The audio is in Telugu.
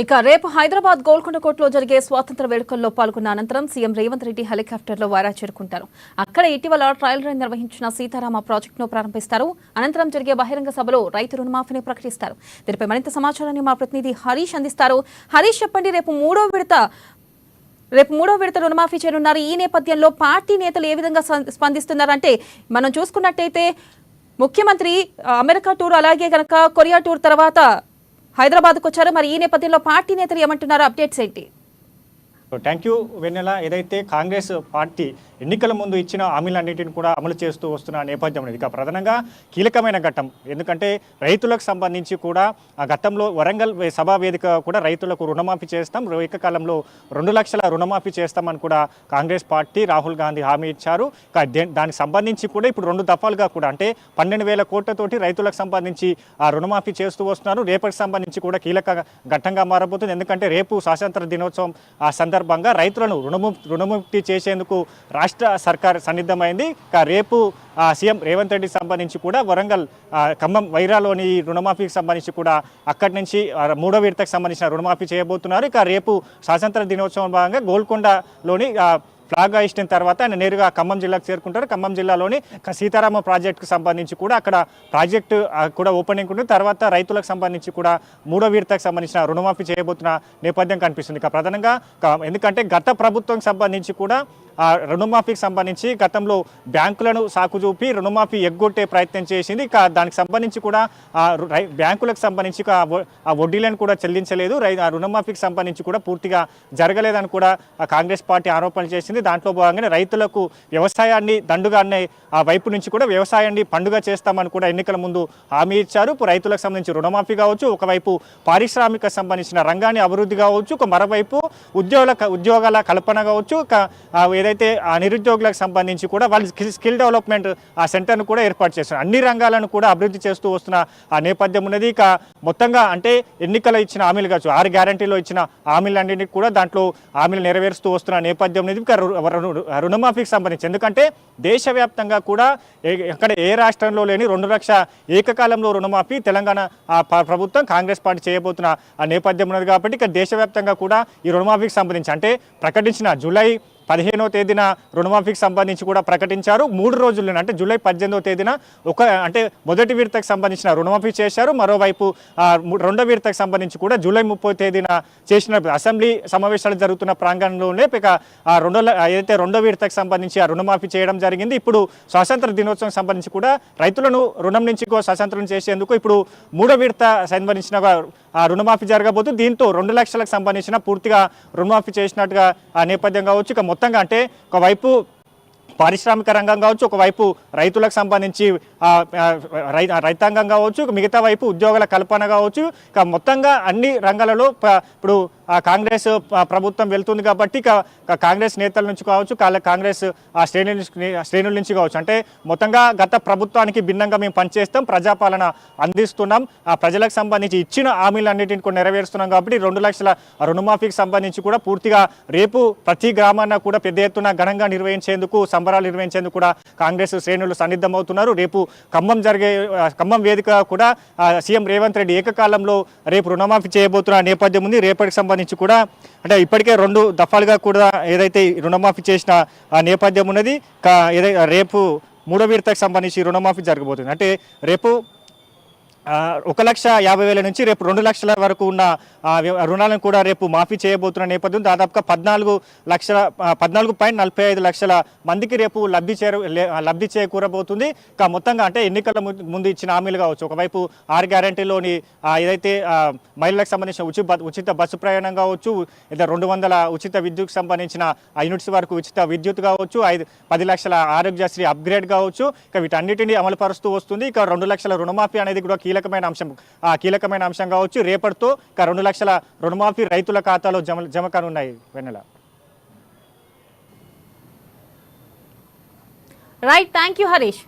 ఇక రేపు హైదరాబాద్ గోల్కొండ కోర్టులో జరిగే స్వాతంత్ర వేడుకల్లో పాల్గొన్న అనంతరం సీఎం రేవంత్ రెడ్డి హెలికాప్టర్లో వైరా చేరుకుంటారు. అక్కడ ఇటీవల ట్రయల్ రన్ నిర్వహించిన సీతారామ ప్రాజెక్టును ప్రారంభిస్తారు. అనంతరం జరిగే బహిరంగ సభలో రైతు రుణమాఫీని ప్రకటిస్తారు. దీనిపై మరింత సమాచారాన్ని మా ప్రతినిధి హరీష్ అందిస్తారు. హరీష్, చెప్పండి, రేపు మూడో విడత రుణమాఫీ చేయనున్నారు. ఈ నేపథ్యంలో పార్టీ నేతలు ఏ విధంగా స్పందిస్తున్నారంటే, మనం చూసుకున్నట్టయితే ముఖ్యమంత్రి అమెరికా టూర్, అలాగే కనుక కొరియా టూర్ తర్వాత హైదరాబాద్కు వచ్చారు. మరి ఈ నేపథ్యంలో పార్టీ నేతలు ఏమంటున్నారు? అప్డేట్స్ ఏంటి? థ్యాంక్ యూ వెన్నెల. ఏదైతే కాంగ్రెస్ పార్టీ ఎన్నికల ముందు ఇచ్చిన హామీలన్నింటిని కూడా అమలు చేస్తూ వస్తున్న నేపథ్యం అనేది ఇక ప్రధానంగా కీలకమైన ఘట్టం. ఎందుకంటే రైతులకు సంబంధించి కూడా ఆ గతంలో వరంగల్ సభా వేదిక కూడా రైతులకు రుణమాఫీ చేస్తాం, ఏకకాలంలో 2 లక్షల రుణమాఫీ చేస్తామని కూడా కాంగ్రెస్ పార్టీ రాహుల్ గాంధీ హామీ ఇచ్చారు. దానికి సంబంధించి కూడా ఇప్పుడు 2 దఫాలుగా కూడా అంటే 12,000 కోట్లతోటి రైతులకు సంబంధించి ఆ రుణమాఫీ చేస్తూ వస్తున్నారు. రేపటికి సంబంధించి కూడా కీలక ఘట్టంగా మారబోతుంది. ఎందుకంటే రేపు స్వాతంత్ర దినోత్సవం ఆ సందర్భంగా రైతులను రుణముక్తి చేసేందుకు రాష్ట్ర సర్కార్ సన్నిద్ధమైంది. రేపు సీఎం రేవంత్ రెడ్డికి సంబంధించి కూడా వరంగల్ ఖమ్మం వైరాలోని రుణమాఫీకి సంబంధించి కూడా అక్కడి నుంచి 3వ విడతకు సంబంధించిన రుణమాఫీ చేయబోతున్నారు. ఇక రేపు స్వాతంత్ర దినోత్సవం భాగంగా గోల్కొండలోని ఫ్లాగ్ ఇచ్చిన తర్వాత ఆయన నేరుగా ఖమ్మం జిల్లాకు చేరుకుంటారు. ఖమ్మం జిల్లాలోని సీతారామ ప్రాజెక్టుకు సంబంధించి కూడా అక్కడ ప్రాజెక్టు కూడా ఓపెనింగ్ ఉంటుంది. తర్వాత రైతులకు సంబంధించి కూడా 3వ విడతకు సంబంధించిన రుణమాఫీ చేయబోతున్న నేపథ్యం కనిపిస్తుంది. ఇక ప్రధానంగా ఎందుకంటే గత ప్రభుత్వం సంబంధించి కూడా రుణమాఫీకి సంబంధించి గతంలో బ్యాంకులను సాకు చూపి రుణమాఫీ ఎగ్గొట్టే ప్రయత్నం చేసింది. ఇక దానికి సంబంధించి కూడా బ్యాంకులకు సంబంధించి ఆ వడ్డీలను కూడా చెల్లించలేదు. ఆ రుణమాఫీకి సంబంధించి కూడా పూర్తిగా జరగలేదని కూడా కాంగ్రెస్ పార్టీ ఆరోపణలు చేసింది. దాంట్లో భాగంగానే రైతులకు వ్యవసాయాన్ని దండుగానే ఆ వైపు నుంచి కూడా వ్యవసాయాన్ని పండుగ చేస్తామని కూడా ఎన్నికల ముందు హామీ ఇచ్చారు. రైతులకు సంబంధించి రుణమాఫీ కావచ్చు, ఒకవైపు పారిశ్రామిక సంబంధించిన రంగాన్ని అభివృద్ధి కావచ్చు, మరోవైపు ఉద్యోగాల కల్పన కావచ్చు, ఏదైతే ఆ నిరుద్యోగులకు సంబంధించి కూడా వాళ్ళు స్కిల్ డెవలప్మెంట్ ఆ సెంటర్ను కూడా ఏర్పాటు చేస్తున్నారు. అన్ని రంగాలను కూడా అభివృద్ధి చేస్తూ వస్తున్న ఆ నేపథ్యం ఉన్నది. ఇక మొత్తంగా అంటే ఎన్నికల ఇచ్చిన హామీలు కావచ్చు, 6 గ్యారంటీలో ఇచ్చిన హామీలన్నింటినీ కూడా దాంట్లో హామీలు నెరవేరుస్తూ వస్తున్న నేపథ్యం ఉన్నది. ఇక రుణమాఫీకి సంబంధించి ఎందుకంటే దేశవ్యాప్తంగా కూడా ఎక్కడ ఏ రాష్ట్రంలో లేని 2 లక్షల ఏకకాలంలో రుణమాఫీ తెలంగాణ ప్రభుత్వం కాంగ్రెస్ పార్టీ చేయబోతున్న ఆ నేపథ్యం ఉన్నది. కాబట్టి ఇక దేశవ్యాప్తంగా కూడా ఈ రుణమాఫీకి సంబంధించి అంటే ప్రకటించిన జూలై 15వ తేదీన రుణమాఫీకి సంబంధించి కూడా ప్రకటించారు. 3 రోజుల్లోనే అంటే జూలై 18వ తేదీన అంటే మొదటి విడతకు సంబంధించిన రుణమాఫీ చేశారు. మరోవైపు 2వ విడతకు సంబంధించి కూడా జూలై 30వ తేదీన చేసిన అసెంబ్లీ సమావేశాలు జరుగుతున్న ప్రాంగణంలోనే ఇక ఏదైతే 2వ విడతకు సంబంధించి ఆ రుణమాఫీ చేయడం జరిగింది. ఇప్పుడు స్వాతంత్ర దినోత్సవం సంబంధించి కూడా రైతులను రుణం నుంచి స్వాతంత్రం చేసేందుకు ఇప్పుడు 3వ విడత సంబంధించిన రుణమాఫీ జరగబోతుంది. దీంతో 2 లక్షలకు సంబంధించిన పూర్తిగా రుణమాఫీ చేసినట్టుగా ఆ నేపథ్యం కావచ్చు. ఇక మొత్తంగా అంటే ఒకవైపు పారిశ్రామిక రంగం కావచ్చు, ఒకవైపు రైతులకు సంబంధించి రైతాంగం కావచ్చు, మిగతా వైపు ఉద్యోగాల కల్పన కావచ్చు. ఇక మొత్తంగా అన్ని రంగాలలో ఇప్పుడు కాంగ్రెస్ ప్రభుత్వం వెళ్తుంది కాబట్టి ఇక కాంగ్రెస్ నేతల నుంచి కావచ్చు, కాంగ్రెస్ శ్రేణుల నుంచి కావచ్చు అంటే మొత్తంగా గత ప్రభుత్వానికి భిన్నంగా మేము పనిచేస్తాం, ప్రజాపాలన అందిస్తున్నాం, ప్రజలకు సంబంధించి ఇచ్చిన హామీలన్నింటిని కూడా నెరవేరుస్తున్నాం. కాబట్టి 2 లక్షల రుణమాఫీకి సంబంధించి కూడా పూర్తిగా రేపు ప్రతి గ్రామాన్ని కూడా పెద్ద ఎత్తున ఘనంగా నిర్వహించేందుకు, సంబరాలు నిర్వహించేందుకు కూడా కాంగ్రెస్ శ్రేణులు సన్నిద్ధమవుతున్నారు. రేపు ఖమ్మం వేదిక కూడా సీఎం రేవంత్ రెడ్డి ఏకకాలంలో రేపు రుణమాఫీ చేయబోతున్న నేపథ్యం ఉంది. రేపటికి సంబంధించి కూడా అంటే ఇప్పటికే 2 దఫాలుగా కూడా ఏదైతే రుణమాఫీ చేసిన నేపథ్యం ఉన్నది. రేపు 3వ విడతకు సంబంధించి రుణమాఫీ జరగబోతుంది. అంటే రేపు 1,50,000 నుంచి రేపు 2 లక్షల వరకు ఉన్న రుణాలను కూడా రేపు మాఫీ చేయబోతున్న నేపథ్యం. దాదాపుగా 14.45 లక్షల మందికి రేపు లబ్ధి చేకూరబోతుంది. మొత్తంగా అంటే ఎన్నికల ముందు ఇచ్చిన హామీలు కావచ్చు, ఒకవైపు 6 గ్యారంటీలోని ఏదైతే మహిళలకు సంబంధించిన ఉచిత బస్సు ప్రయాణం కావచ్చు, 200 ఉచిత విద్యుత్కు సంబంధించిన యూనిట్స్ వరకు ఉచిత విద్యుత్ కావచ్చు, 10 లక్షల ఆరోగ్యశ్రీ అప్గ్రేడ్ కావచ్చు, ఇక వీటన్నిటిని అమలు పరుస్తూ వస్తుంది. ఇక 2 లక్షల రుణమాఫీ అనేది కూడా కీలకమైన అంశం కావచ్చు. రేపటితో 2 లక్షల రుణమాఫీ రైతుల ఖాతాలో జమ కానున్నాయి. Vennela. Right, thank you Harish.